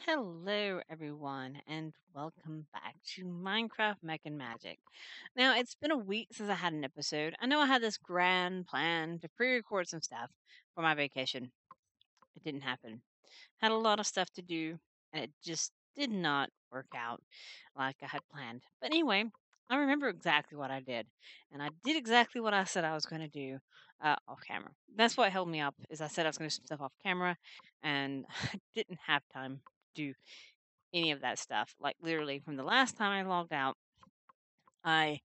Hello, everyone, and welcome back to Minecraft Mech and Magic. Now, it's been a week since I had an episode. I know I had this grand plan to pre record some stuff for my vacation. It didn't happen. Had a lot of stuff to do, and it just did not work out like I had planned. But anyway, I remember exactly what I did, and I did exactly what I said I was going to do off camera. That's what held me up, is I said I was going to do some stuff off camera, and I didn't have time to do any of that stuff. Like literally from the last time I logged out, I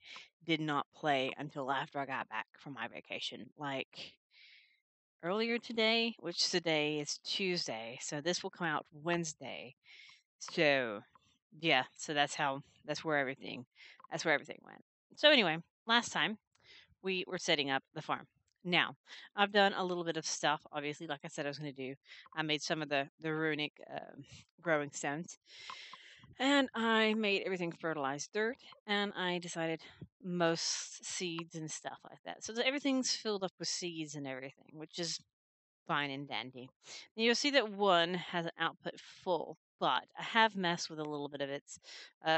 did not play until after I got back from my vacation. Like earlier today, which today is Tuesday, so this will come out Wednesday. So yeah, so that's where everything went. So anyway, last time we were setting up the farm. Now, I've done a little bit of stuff, obviously, like I said I was going to do. I made some of the runic growing stones. And I made everything fertilized dirt, and I decided most seeds and stuff like that. So that everything's filled up with seeds and everything, which is fine and dandy. Now you'll see that one has an output full, but I have messed with a little bit of its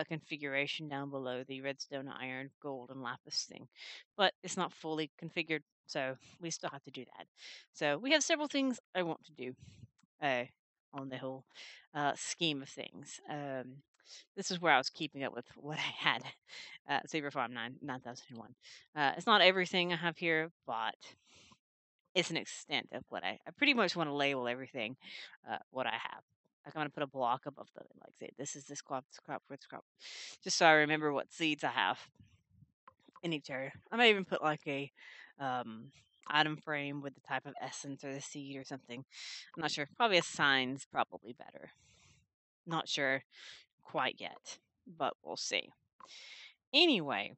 configuration down below the redstone, iron, gold, and lapis thing. But it's not fully configured, so we still have to do that. So we have several things I want to do uh, on the whole scheme of things. This is where I was keeping up with what I had. Saber Farm 9001. It's not everything I have here, but it's an extent of what I pretty much want to label everything what I have. Like I'm going to put a block above the, like, say, this crop, this crop, just so I remember what seeds I have in each area. I may even put like a um, item frame with the type of essence or the seed or something. I'm not sure. Probably a sign's probably better. Not sure quite yet, but we'll see. Anyway,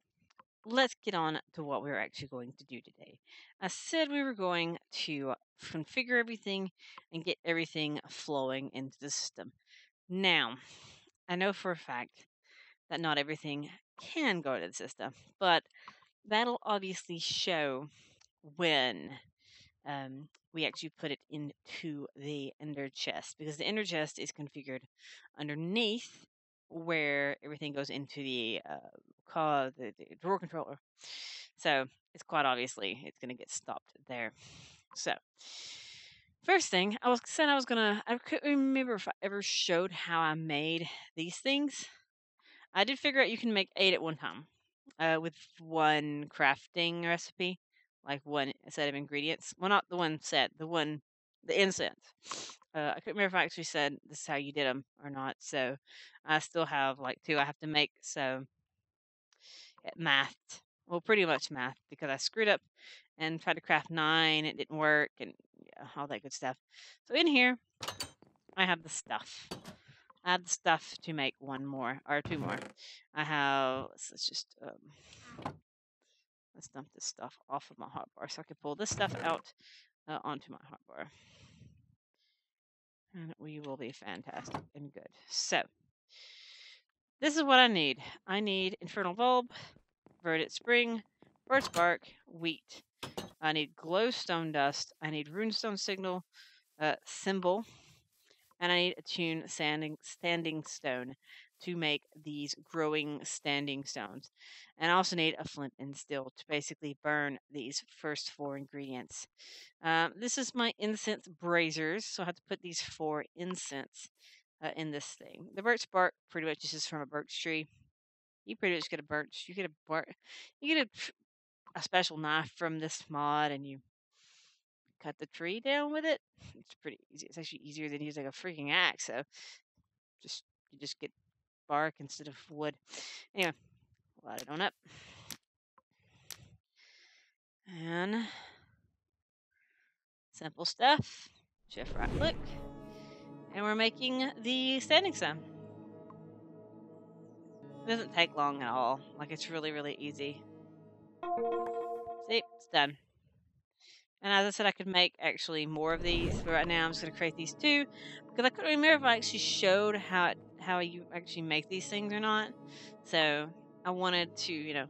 let's get on to what we're actually going to do today. I said we were going to configure everything and get everything flowing into the system. Now, I know for a fact that not everything can go to the system, but that'll obviously show when we actually put it into the ender chest, because the ender chest is configured underneath where everything goes into the drawer controller. So it's quite obviously it's going to get stopped there. So first thing I was gonna, I couldn't remember if I ever showed how I made these things. I did figure out you can make 8 at one time with one crafting recipe, like one set of ingredients. Well, not the one set, the incense. I couldn't remember if I actually said this is how you did them or not. So I still have like 2 I have to make. So it mathed, well, pretty much mathed, because I screwed up and tried to craft 9. It didn't work, and yeah, all that good stuff. So in here, I have the stuff. I have the stuff to make 1 more or 2 more. I have. Let's just let's dump this stuff off of my hotbar so I can pull this stuff out onto my hotbar, and we will be fantastic and good. So this is what I need. I need infernal bulb, verdant spring, birch bark, wheat. I need glowstone dust. I need runestone signal, symbol, and I need attune standing stone to make these growing standing stones. And I also need a flint and steel to basically burn these first 4 ingredients. This is my incense braziers, so I have to put these 4 incense in this thing. The birch bark pretty much is just from a birch tree. You pretty much get a birch. You get a special knife from this mod, and you cut the tree down with it. It's pretty easy. It's actually easier than using a freaking axe. So you just get bark instead of wood. Anyway, light it on up. And simple stuff. Shift right click. And we're making the standing stone. It doesn't take long at all. Like, it's really, really easy. See, it's done. And as I said, I could make actually more of these, but right now I'm just going to create these 2, because I couldn't remember if I actually showed how you actually make these things or not. So I wanted to,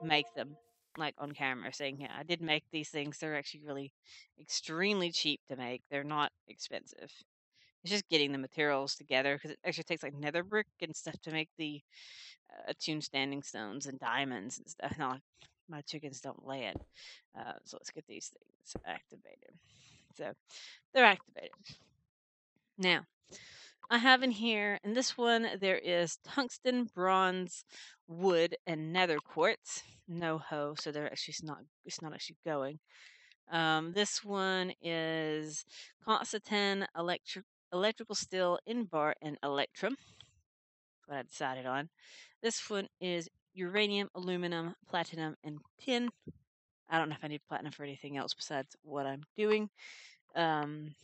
make them like on camera, saying, yeah, I did make these things. They're actually really extremely cheap to make. They're not expensive. It's just getting the materials together because it actually takes like nether brick and stuff to make the attuned standing stones and diamonds and stuff. Not like my chickens don't lay it. So let's get these things activated. So they're activated. Now, I have in here, in this one, there is tungsten, bronze, wood, and nether quartz. No hoe, so they're actually it's not actually going. This one is constantan, electrical steel, invar, and electrum. That's what I decided on. This one is uranium, aluminum, platinum, and tin. I don't know if I need platinum for anything else besides what I'm doing. Then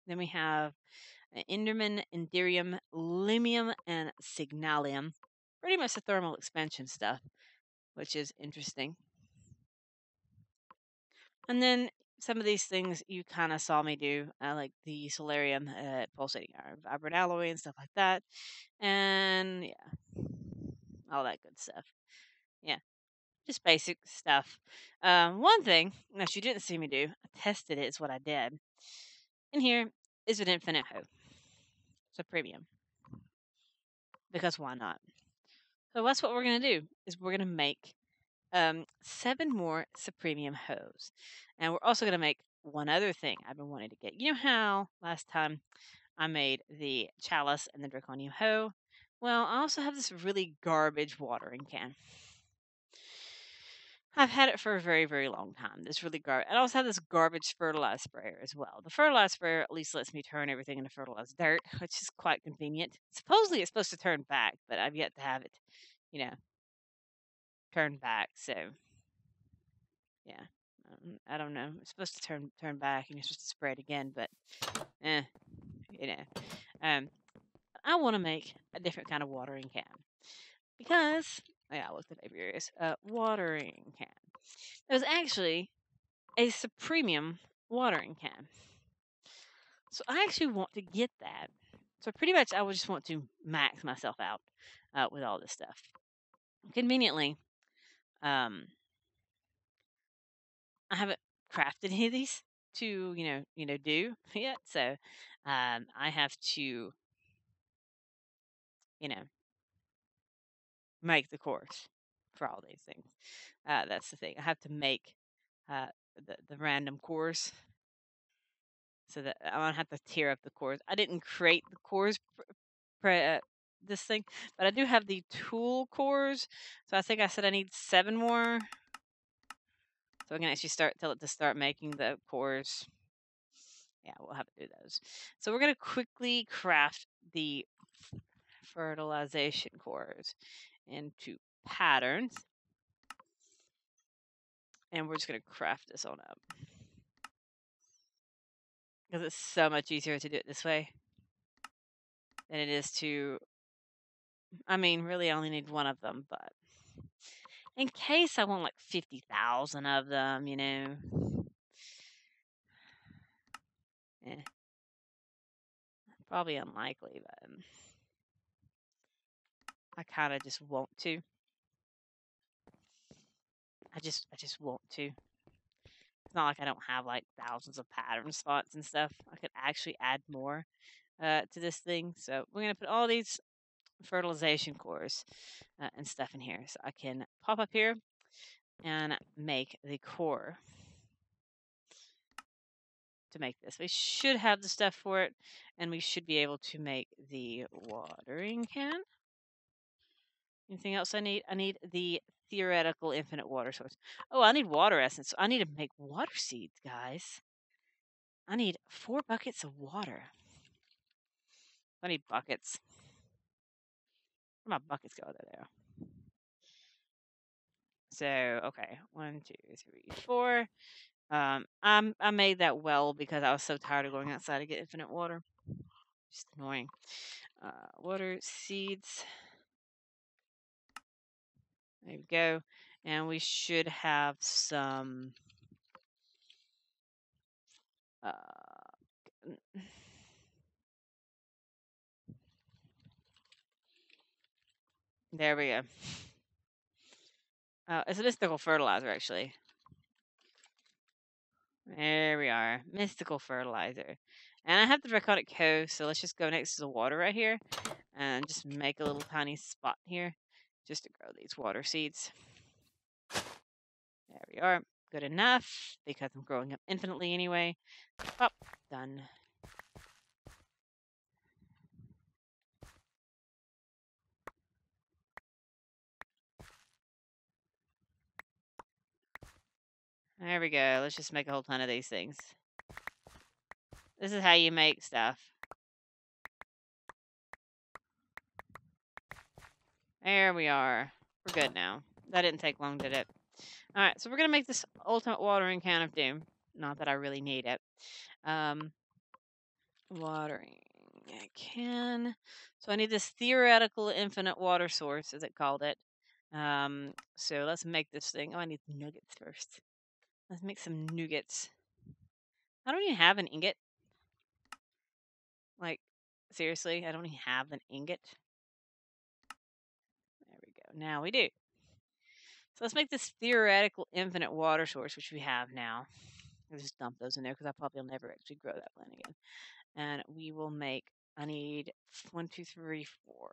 we have Enderman, Enderium, Limium, and Signalium. Pretty much the thermal expansion stuff, which is interesting. And then some of these things you kind of saw me do, like the Solarium, pulsating iron, vibrant alloy, and stuff like that. And yeah, all that good stuff. Yeah, just basic stuff. One thing that you didn't see me do, I tested it, is what I did. In here is an infinite hoe. It's a premium. Because why not? So that's what we're going to do, is we're going to make 7 more Supremium hoes. And we're also going to make one other thing I've been wanting to get. You know how last time I made the chalice and the draconium hoe? Well, I also have this really garbage watering can. I've had it for a very, very long time. This really garbage. I also have this garbage fertilizer sprayer as well. The fertilizer sprayer at least lets me turn everything into fertilized dirt, which is quite convenient. Supposedly it's supposed to turn back, but I've yet to have it, turn back. So yeah, I don't know. It's supposed to turn back, and you're supposed to spray it again, but eh, you know. Um, I want to make a different kind of watering can because I looked at aviaries. Watering can. There's actually a Supremium watering can. So I actually want to get that. So pretty much I would just want to max myself out with all this stuff. Conveniently, um, I haven't crafted any of these to do yet. So I have to you know make the course for all these things. That's the thing. I have to make uh, the random cores so that I'm gonna have to tear up the cores. I didn't create the cores this thing, but I do have the tool cores. So I think I said I need 7 more, so I can actually tell it to start making the cores. Yeah, we'll have to do those. So we're gonna quickly craft the fertilization cores into patterns, and we're just gonna craft this on up because it's so much easier to do it this way than it is to. I mean, really, I only need one of them, but in case I want like 50,000 of them, eh, probably unlikely, but I kind of just want to. I just want to. It's not like I don't have like thousands of pattern spots and stuff. I could actually add more to this thing. So we're gonna put all these fertilization cores and stuff in here, so I can pop up here and make the core to make this. We should have the stuff for it, and we should be able to make the watering can. Anything else I need? I need the theoretical infinite water source. Oh, I need water essence. I need to make water seeds, guys. I need 4 buckets of water. I need buckets. Where my buckets go? There. So okay, 1, 2, 3, 4. I made that well because I was so tired of going outside to get infinite water. Just annoying. Water seeds. There we go. And we should have some. There we go. It's a mystical fertilizer, actually. There we are. Mystical fertilizer. And I have the draconic hoe, so let's just go next to the water right here and just make a little tiny spot here just to grow these water seeds. There we are. Good enough because I'm growing them infinitely anyway. Pop, done. There we go. Let's just make a whole ton of these things. This is how you make stuff. There we are. We're good now. That didn't take long, did it? Alright, so we're going to make this ultimate watering can of doom. Not that I really need it. Watering can. So I need this theoretical infinite water source, as it called it. So let's make this thing. Oh, I need nuggets first. Let's make some nougats. I don't even have an ingot. Like, seriously, I don't even have an ingot. There we go. Now we do. So let's make this theoretical infinite water source, which we have now. I'll just dump those in there because I probably will never actually grow that plant again. And we will make, I need 1, 2, 3, 4.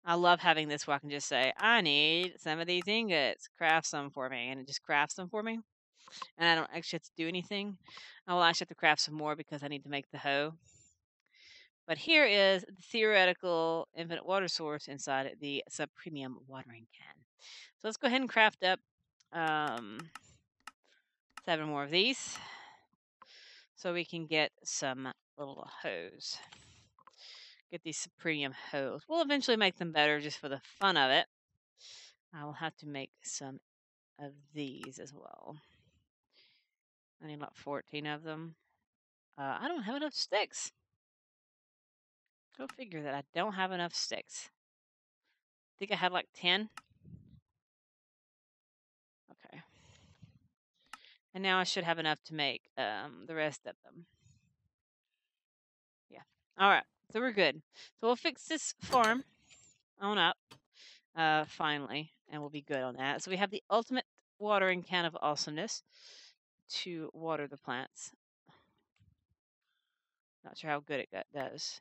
I love having this where I can just say, I need some of these ingots. Craft some for me. And it just crafts them for me. And I don't actually have to do anything. I will actually have to craft some more because I need to make the hoe. But here is the theoretical infinite water source inside the sub-premium watering can. So let's go ahead and craft up 7 more of these so we can get some little hose. Get these premium hose. We'll eventually make them better just for the fun of it. I will have to make some of these as well. I need about 14 of them. I don't have enough sticks. Go figure that I don't have enough sticks. I think I had like 10. Okay. And now I should have enough to make the rest of them. Yeah. All right. So we're good. So we'll fix this farm on up finally, and we'll be good on that. So we have the ultimate watering can of awesomeness to water the plants. Not sure how good it does.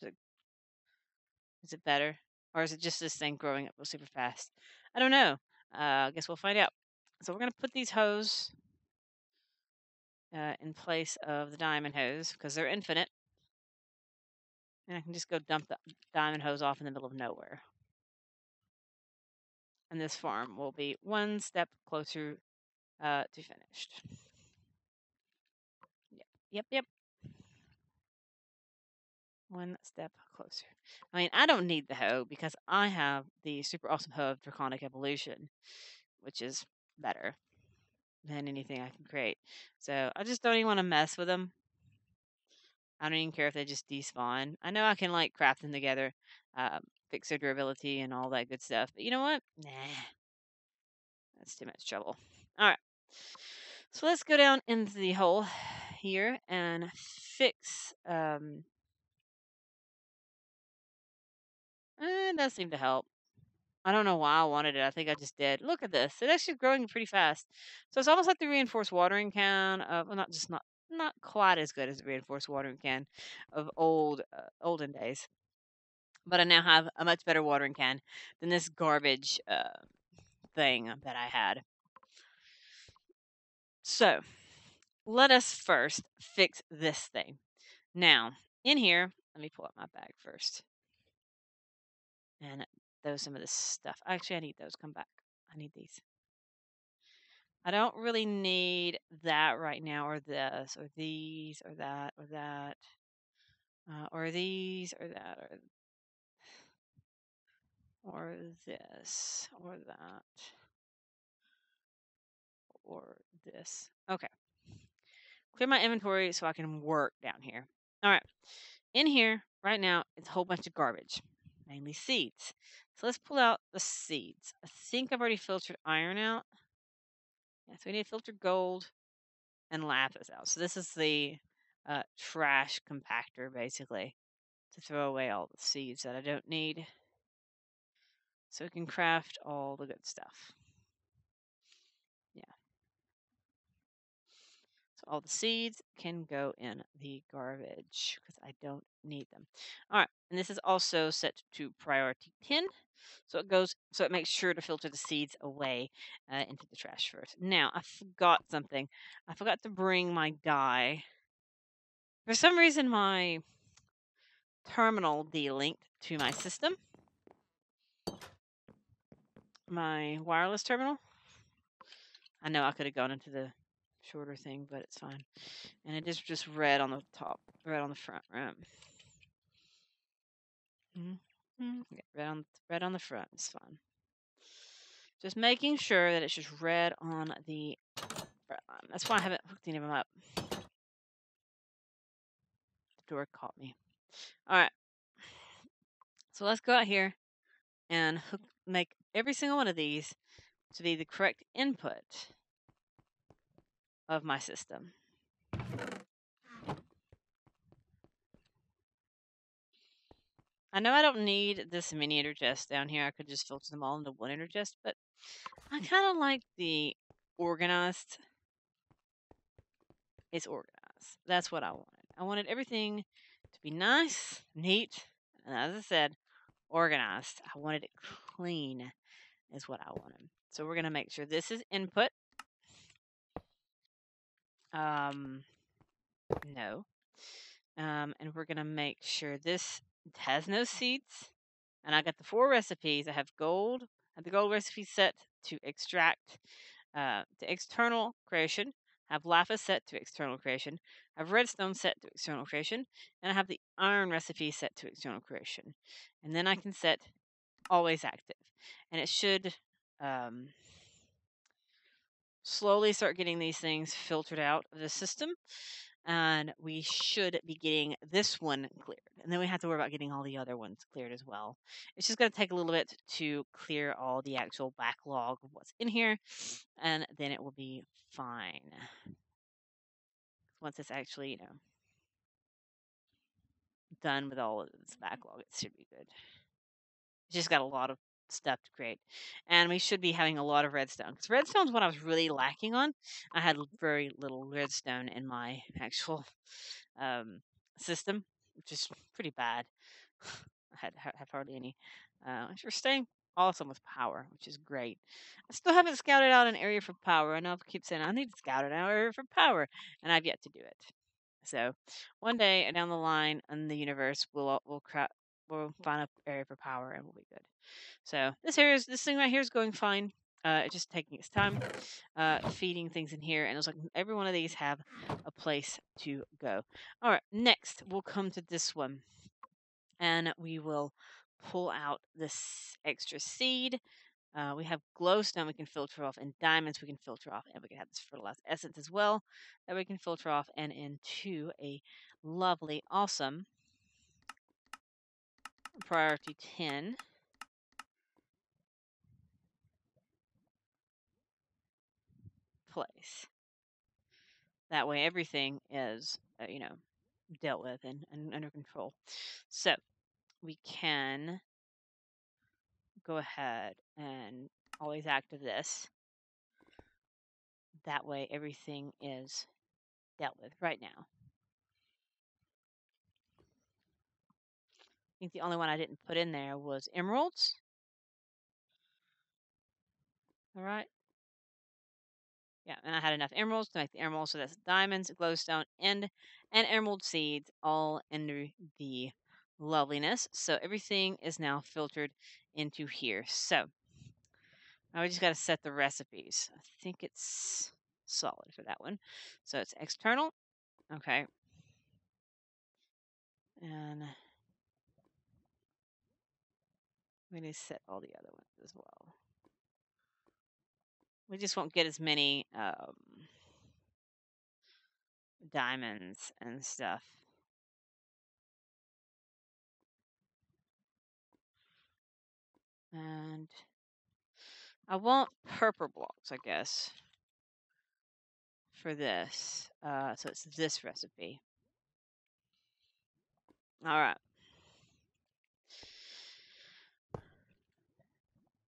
Is it better? Or is it just this thing growing up super fast? I don't know. I guess we'll find out. So we're going to put these hose in place of the diamond hose because they're infinite. And I can just go dump the diamond hose off in the middle of nowhere. And this farm will be one step closer to finished. Yep. One step closer. I mean, I don't need the hoe because I have the super awesome hoe of Draconic Evolution, which is better than anything I can create. So I just don't even want to mess with them. I don't even care if they just despawn. I know I can like craft them together, fix their durability and all that good stuff. But you know what? Nah, that's too much trouble. All right. So let's go down into the hole here and fix. It does seem to help. I don't know why I wanted it. I think I just did. Look at this. It's actually growing pretty fast. So it's almost like the reinforced watering can. Well, not quite as good as the reinforced watering can of olden days. But I now have a much better watering can than this garbage thing that I had. So let us first fix this thing. Now, in here, let me pull out my bag first. And throw some of this stuff. Actually, I need those. Come back. I need these. I don't really need that right now, or this, or these, or that, or that, or these, or that, or this, or that, or this. Okay. Clear my inventory so I can work down here. All right. In here, right now, it's a whole bunch of garbage, mainly seeds. So let's pull out the seeds. I think I've already filtered iron out. Yeah, so we need to filter gold and lapis out. So this is the trash compactor, basically, to throw away all the seeds that I don't need. So we can craft all the good stuff. Yeah. all the seeds can go in the garbage because I don't need them. All right, and this is also set to priority 10. So it makes sure to filter the seeds away into the trash first. Now, I forgot something. I forgot to bring my dye. For some reason, my terminal delinked to my system. My wireless terminal. I know I could have gone into the shorter thing, but it's fine. And it is just red on the top, red on the front, right? Yeah, red on the front is fine. Just making sure that it's just red on the front line. That's why I haven't hooked any of them up. The door caught me. All right. So let's go out here and make every single one of these to be the correct input of my system. I know I don't need this mini ender chest down here. I could just filter them all into one ender chest, but I kind of like the organized. It's organized. That's what I wanted. I wanted everything to be nice, neat, and as I said, organized. I wanted it clean is what I wanted. So we're going to make sure this is input. No. And we're going to make sure this has no seeds. And I got the 4 recipes. I have gold. I have the gold recipe set to extract to external creation. I have lapis set to external creation. I have redstone set to external creation. And I have the iron recipe set to external creation. And then I can set always active. And it should slowly start getting these things filtered out of the system. And we should be getting this one cleared. And then we have to worry about getting all the other ones cleared as well. It's just going to take a little bit to clear all the actual backlog of what's in here. And then it will be fine. Once it's actually, done with all of this backlog, it should be good. It's just got a lot of stuff to create. And we should be having a lot of redstone. Because redstone's what I was really lacking on. I had very little redstone in my actual system, which is pretty bad. I have hardly any. We're staying awesome with power, which is great. I still haven't scouted out an area for power. I know I keep saying I need to scout an area for power, and I've yet to do it. So one day down the line in the universe, we'll find an area for power, and we'll be good. So this thing right here is going fine. It's just taking its time, feeding things in here, and it looks like every one of these have a place to go. All right, next we'll come to this one, and we will pull out this extra seed. We have glowstone we can filter off, and diamonds we can filter off, and we can have this fertilized essence as well that we can filter off and into a lovely, awesome priority 10. Place. That way everything is, dealt with and under control. So we can go ahead and always active this. That way everything is dealt with right now. I think the only one I didn't put in there was emeralds. All right. Yeah, and I had enough emeralds to make the emeralds, so that's diamonds, glowstone, and emerald seeds all under the loveliness. So everything is now filtered into here. So now we just got to set the recipes. I think it's solid for that one. So it's external. Okay. And we need to set all the other ones as well. We just won't get as many diamonds and stuff. And I want purple blocks, I guess, for this. So it's this recipe. All right.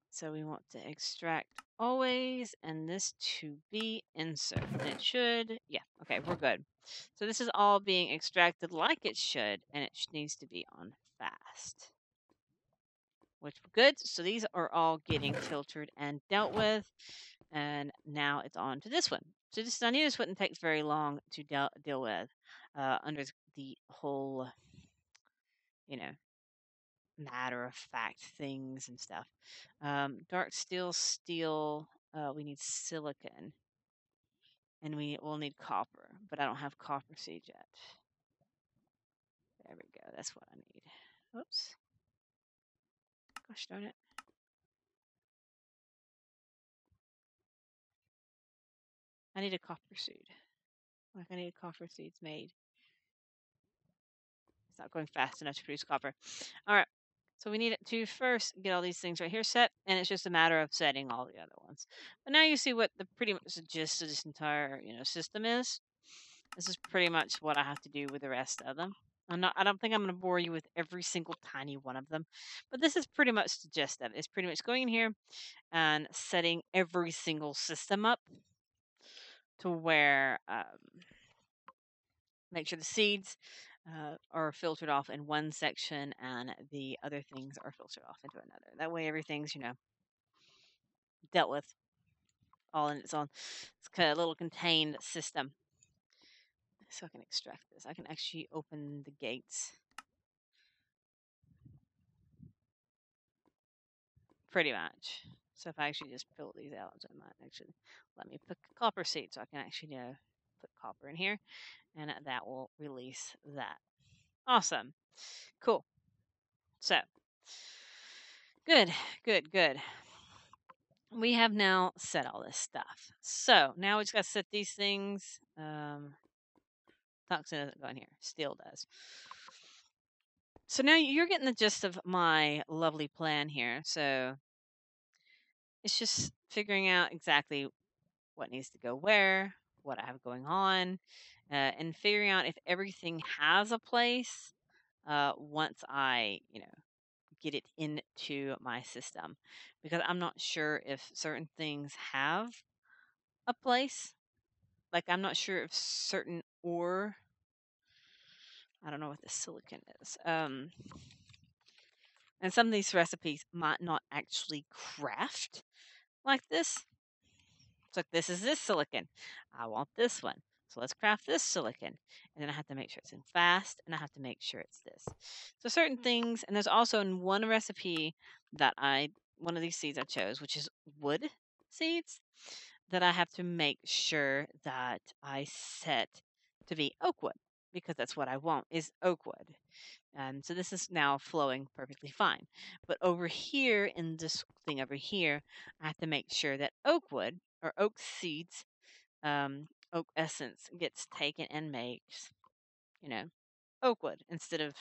So we want to extract always, and this to be insert. And it should, yeah, okay, we're good. So this is all being extracted like it should, and it needs to be on fast, which we're good. So these are all getting filtered and dealt with, and now it's on to this one. So this, I knew this wouldn't take very long to deal with under the whole, you know, matter of fact things and stuff. Dark steel, we need silicon. And we will need copper, but I don't have copper seeds yet. There we go. That's what I need. Whoops. Gosh darn it. I need a copper seed. Like I need copper seeds made. It's not going fast enough to produce copper. All right. So we need to first get all these things right here set, and it's just a matter of setting all the other ones. But now you see what the pretty much the gist of this entire system is. This is pretty much what I have to do with the rest of them. I don't think I'm going to bore you with every single tiny one of them, but this is pretty much the gist of it. It's pretty much going in here and setting every single system up to where make sure the seeds are filtered off in one section and the other things are filtered off into another. That way everything's, dealt with all in its own. It's kind of a little contained system. So I can extract this. I can actually open the gates. Pretty much. So if I actually just fill these out, it might actually let me put copper seed, so I can actually put copper in here, and that will release that. Awesome. Cool. So, good. We have now set all this stuff. So, now we just got to set these things. Toxin doesn't go in here. Steel does. So now you're getting the gist of my lovely plan here. So, it's just figuring out exactly what needs to go where, what I have going on, and figuring out if everything has a place once I, get it into my system. Because I'm not sure if certain things have a place. Like, I'm not sure if certain ore, I don't know what the silicon is. And some of these recipes might not actually craft like this. It's like, this is this silicon. I want this one. So let's craft this silicon. And then I have to make sure it's in fast, and I have to make sure it's this. So certain things, and there's also in one recipe that one of these seeds I chose, which is wood seeds, that I have to make sure that I set to be oak wood, because that's what I want is oak wood. So this is now flowing perfectly fine. But over here in this thing over here, I have to make sure that oak wood or oak seeds, oak essence gets taken and makes, oak wood instead of,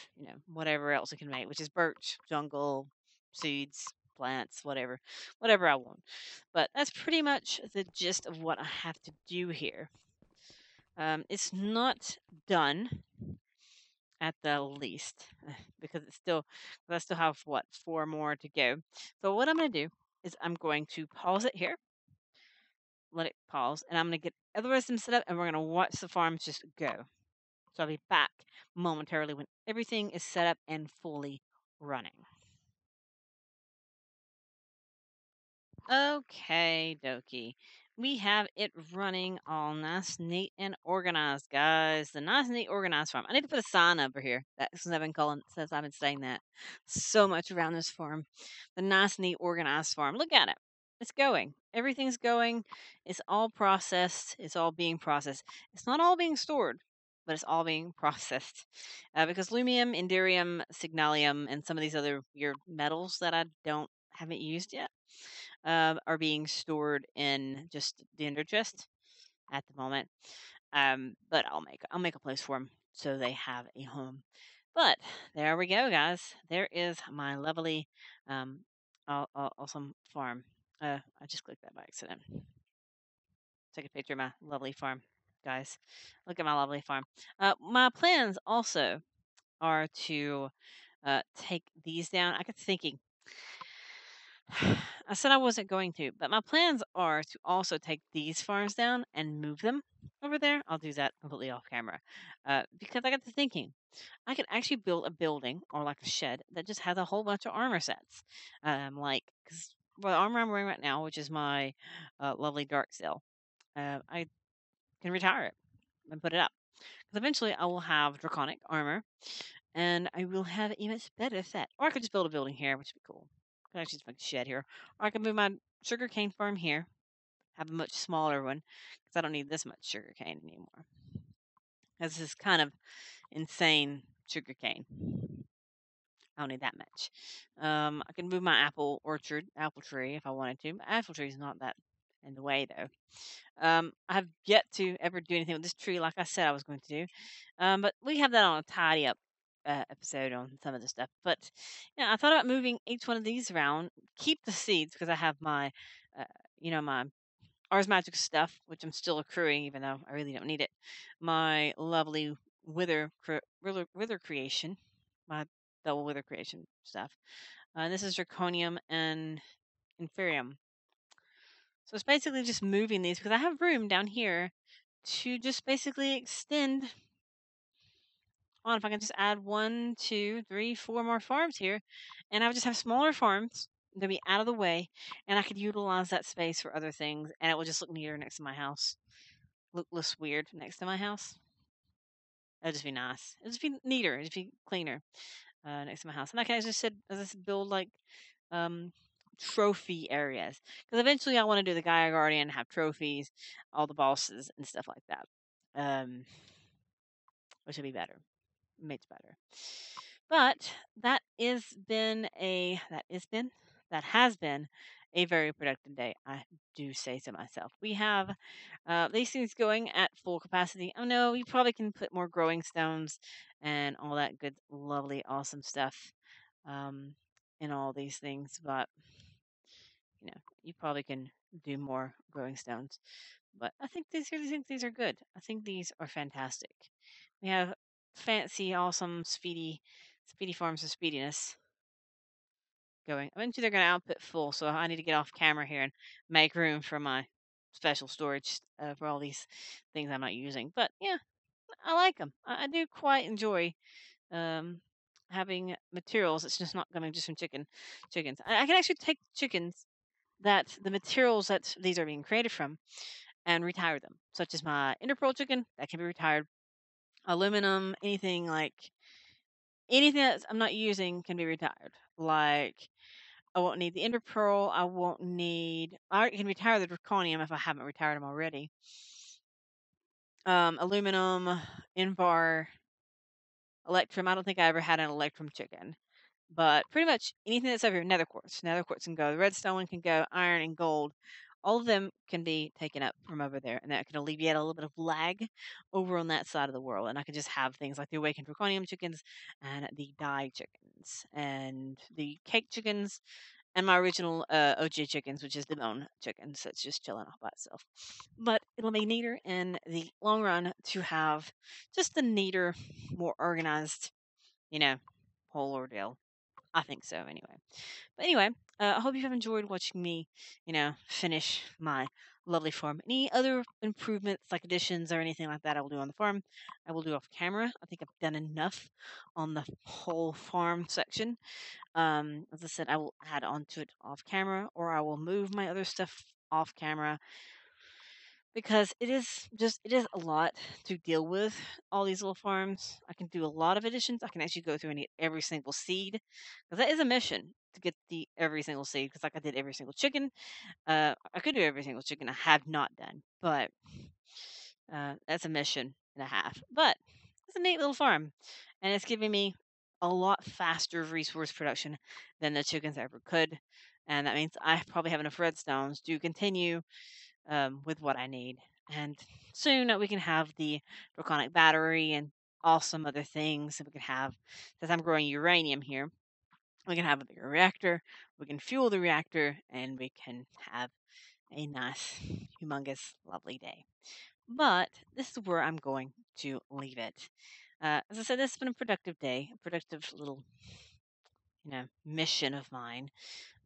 whatever else it can make, which is birch, jungle, seeds, plants, whatever I want. But that's pretty much the gist of what I have to do here. It's not done at the least because I still have 4 more to go. So what I'm going to do is I'm going to pause it here, let it pause, and I'm going to get other rest of them set up, and we're going to watch the farms just go. So I'll be back momentarily when everything is set up and fully running. Okay, dokie. We have it running all nice, neat, and organized, guys. The nice, neat, organized farm. I need to put a sign over here. Since I've been saying that so much around this farm. The nice, neat, organized farm. Look at it. It's going. Everything's going. It's all processed. It's all being processed. It's not all being stored, but it's all being processed. Because lumium, inderium, signalium, and some of these other weird metals that I haven't used yet are being stored in just the ender chest at the moment. But I'll make a place for them so they have a home. But there we go, guys. There is my lovely, awesome farm. I just clicked that by accident. Take a picture of my lovely farm, guys. Look at my lovely farm. My plans also are to take these down. I got thinking, I said I wasn't going to, but my plans are to also take these farms down and move them over there. I'll do that completely off camera because I got to thinking I could actually build a building or like a shed that just has a whole bunch of armor sets. Because the armor I'm wearing right now, which is my lovely dark cell, I can retire it and put it up. Because eventually I will have draconic armor and I will have a much better set. Or I could just build a building here, which would be cool. I could actually just make a shed here. Or I could move my sugarcane farm here, have a much smaller one, because I don't need this much sugarcane anymore. This is kind of insane sugarcane. I don't need that much. I can move my apple tree if I wanted to. My apple tree is not that in the way though. I have yet to ever do anything with this tree like I said I was going to do. But we have that on a tidy up episode on some of the stuff. But yeah, I thought about moving each one of these around, keep the seeds because I have my, uh, my Ars Magic stuff, which I'm still accruing even though I really don't need it. My lovely wither creation, my double wither creation stuff. This is Draconium and Inferium. So it's basically just moving these because I have room down here to just basically extend on. If I can just add 1, 2, 3, 4 more farms here, and I would just have smaller farms. They'll be out of the way, and I could utilize that space for other things, and it would just look neater next to my house. Look less weird next to my house. It'd just be nice. It'd just be neater. It'd just be cleaner next to my house. And like I just said, as I said, build like um, trophy areas because eventually I want to do the Gaia Guardian, have trophies, all the bosses and stuff like that. Which would be better, much better. But that has been a very productive day. I do say so myself. We have these things going at full capacity. I know you probably can put more growing stones and all that good, lovely, awesome stuff in all these things, but you probably can do more growing stones. But I think these are good. I think these are fantastic. We have fancy, awesome, speedy farms of speediness going. Eventually, they're going to output full, so I need to get off camera here and make room for my special storage for all these things I'm not using. But yeah, I like them. I do quite enjoy um, having materials. It's just not coming just from chickens. I can actually take chickens the materials that these are being created from and retire them, such as my Interpearl chicken that can be retired. Aluminum, anything that I'm not using can be retired. Like I won't need the Ender Pearl. I won't need. I can retire the Draconium if I haven't retired them already. Aluminum, Invar, Electrum. I don't think I ever had an Electrum chicken, but pretty much anything that's over here, Nether Quartz. Nether Quartz can go. The Redstone can go. Iron and Gold. All of them can be taken up from over there, and that can alleviate a little bit of lag over on that side of the world. And I can just have things like the Awakened Draconium chickens and the Dye chickens and the Cake chickens and my original OG chickens, which is the bone chickens. That's just chilling off by itself. But it'll be neater in the long run to have just a neater, more organized, whole ordeal. I think so, anyway. But anyway, I hope you have enjoyed watching me, finish my lovely farm. Any other improvements, like additions or anything like that, I will do on the farm. I will do off camera. I think I've done enough on the whole farm section. As I said, I will add on to it off camera, or I will move my other stuff off camera because it is a lot to deal with all these little farms. I can do a lot of additions. I can actually go through and get every single seed because that is a mission to get the every single seed. Because like I did every single chicken, I could do every single chicken. I have not done, but that's a mission and a half. But it's a neat little farm, and it's giving me a lot faster resource production than the chickens ever could. And that means I probably have enough redstones to continue with what I need. And soon we can have the draconic battery and awesome other things. And we can have, since I'm growing uranium here, we can have a bigger reactor. We can fuel the reactor, and we can have a nice, humongous, lovely day. But this is where I'm going to leave it. As I said, this has been a productive day, a productive little mission of mine.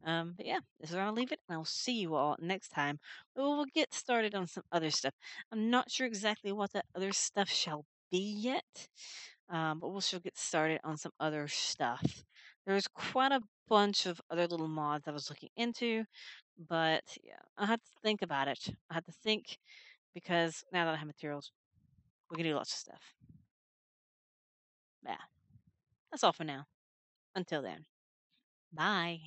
But yeah, this is where I'll leave it, and I'll see you all next time. We'll get started on some other stuff. I'm not sure exactly what that other stuff shall be yet, but we'll still get started on some other stuff. There's quite a bunch of other little mods I was looking into, but yeah, I had to think about it. I had to think because now that I have materials, we can do lots of stuff. Yeah, that's all for now. Until then, bye.